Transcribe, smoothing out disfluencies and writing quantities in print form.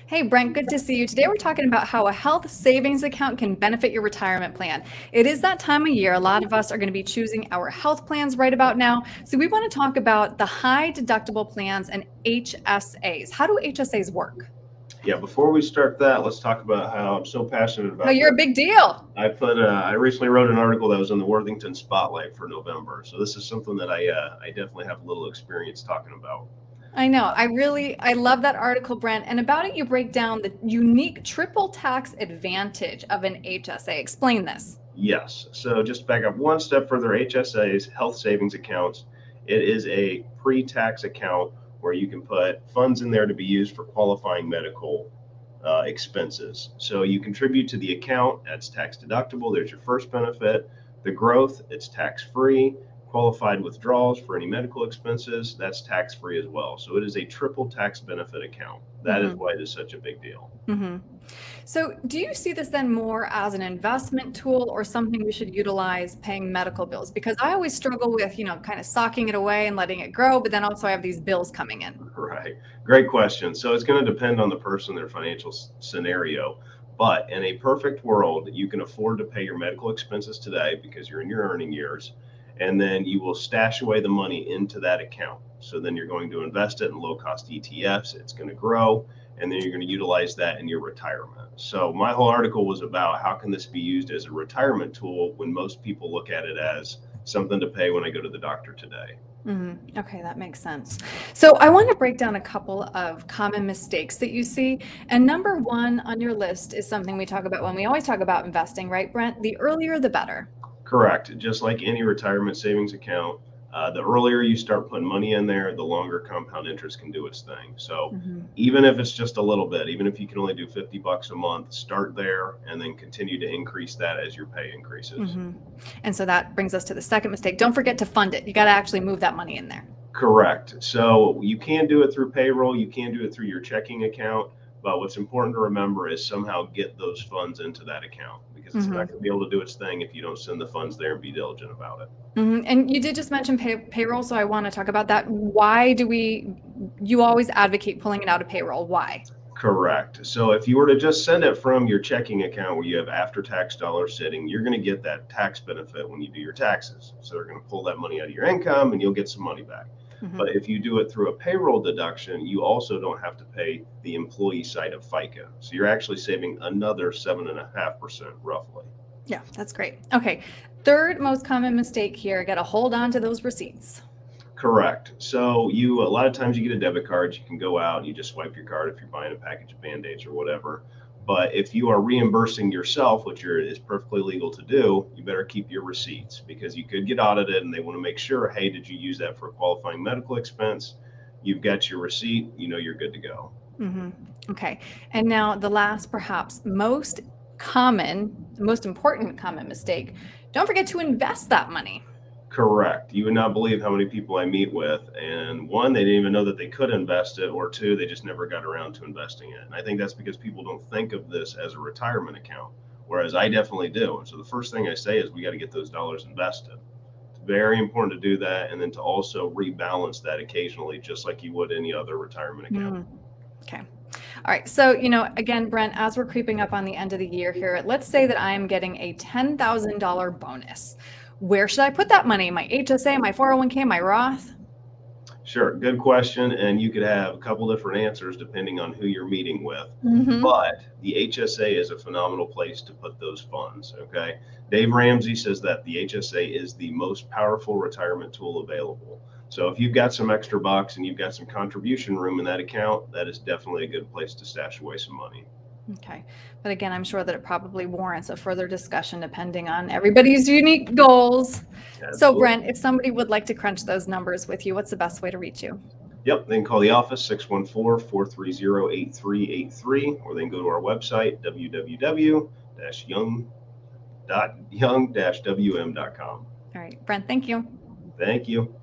Hey, Brent, good to see you. Today we're talking about how a health savings account can benefit your retirement plan. It is that time of year. A lot of us are going to be choosing our health plans right about now. So we want to talk about the high deductible plans and HSAs. How do HSAs work? Yeah, before we start that, let's talk about how I'm so passionate Oh, about you're this. a big deal. I recently wrote an article that was in the Worthington Spotlight for November. So this is something that I definitely have a little experience talking about. I know. I love that article, Brent. And about it, you break down the unique triple tax advantage of an HSA. Explain this. Yes. So just back up one step further, HSAs, health savings accounts, it is a pre-tax account where you can put funds in there to be used for qualifying medical expenses. So you contribute to the account, that's tax deductible. There's your first benefit. The growth, it's tax free. Qualified withdrawals for any medical expenses, that's tax free as well. So it is a triple tax benefit account. That is Hmm. why it is such a big deal. Hmm. So, do you see this then more as an investment tool or something we should utilize paying medical bills? Because I always struggle with, kind of socking it away and letting it grow, but then also I have these bills coming in. Right. Great question. So it's going to depend on the person, their financial scenario. But in a perfect world, you can afford to pay your medical expenses today because you're in your earning years. And then you will stash away the money into that account. So then you're going to invest it in low cost ETFs. It's going to grow. And then you're going to utilize that in your retirement. So my whole article was about how can this be used as a retirement tool when most people look at it as something to pay when I go to the doctor today. Okay, that makes sense. So, I want to break down a couple of common mistakes that you see. And number one on your list is something we talk about when we always talk about investing, right, Brent? The earlier, the better. Correct. Just like any retirement savings account, the earlier you start putting money in there, the longer compound interest can do its thing. So Mhm. even if it's just a little bit, even if you can only do 50 bucks a month, start there and then continue to increase that as your pay increases. Mhm. And so that brings us to the second mistake. Don't forget to fund it. You got to actually move that money in there. Correct. So you can do it through payroll, you can do it through your checking account, but what's important to remember is somehow get those funds into that account because it's not Mhm. going to be able to do its thing if you don't send the funds there and be diligent about it. And you did just mention payroll, so I want to talk about that. You always advocate pulling it out of payroll. Why? Correct. So if you were to just send it from your checking account where you have after tax dollars sitting, you're going to get that tax benefit when you do your taxes. So they're going to pull that money out of your income and you'll get some money back. Hmm. But if you do it through a payroll deduction, you also don't have to pay the employee side of FICA. So you're actually saving another 7.5% roughly. Yeah, that's great. Okay. Third most common mistake here, got to hold on to those receipts. Correct. So you a lot of times you get a debit card, you can go out and you just swipe your card if you're buying a package of band-aids or whatever. But if you are reimbursing yourself, which is perfectly legal to do, you better keep your receipts because you could get audited and they want to make sure, hey, did you use that for a qualifying medical expense? You've got your receipt, you know you're good to go. Hmm. Okay. And now the last, perhaps most important common mistake, don't forget to invest that money. Correct. You would not believe how many people I meet with, and one, they didn't even know that they could invest it, or two, they just never got around to investing it. And I think that's because people don't think of this as a retirement account, whereas I definitely do. And so the first thing I say is we got to get those dollars invested. It's very important to do that, and then to also rebalance that occasionally, just like you would any other retirement account. Mm, okay. All right. So, again, Brent, as we're creeping up on the end of the year here, let's say that I am getting a $10,000 bonus. Where should I put that money? My HSA, my 401k, my Roth? Sure, good question. And you could have a couple different answers depending on who you're meeting with. Hmm. But the HSA is a phenomenal place to put those funds. Okay. Dave Ramsey says that the HSA is the most powerful retirement tool available. So if you've got some extra bucks and you've got some contribution room in that account, that is definitely a good place to stash away some money. Okay. But again, I'm sure that it probably warrants a further discussion depending on everybody's unique goals. So, Brent, Absolutely. if somebody would like to crunch those numbers with you, what's the best way to reach you? Yep. They can call the office 614-430-8383, or they can go to our website, www.young-wm.com. All right. Brent, thank you. Thank you.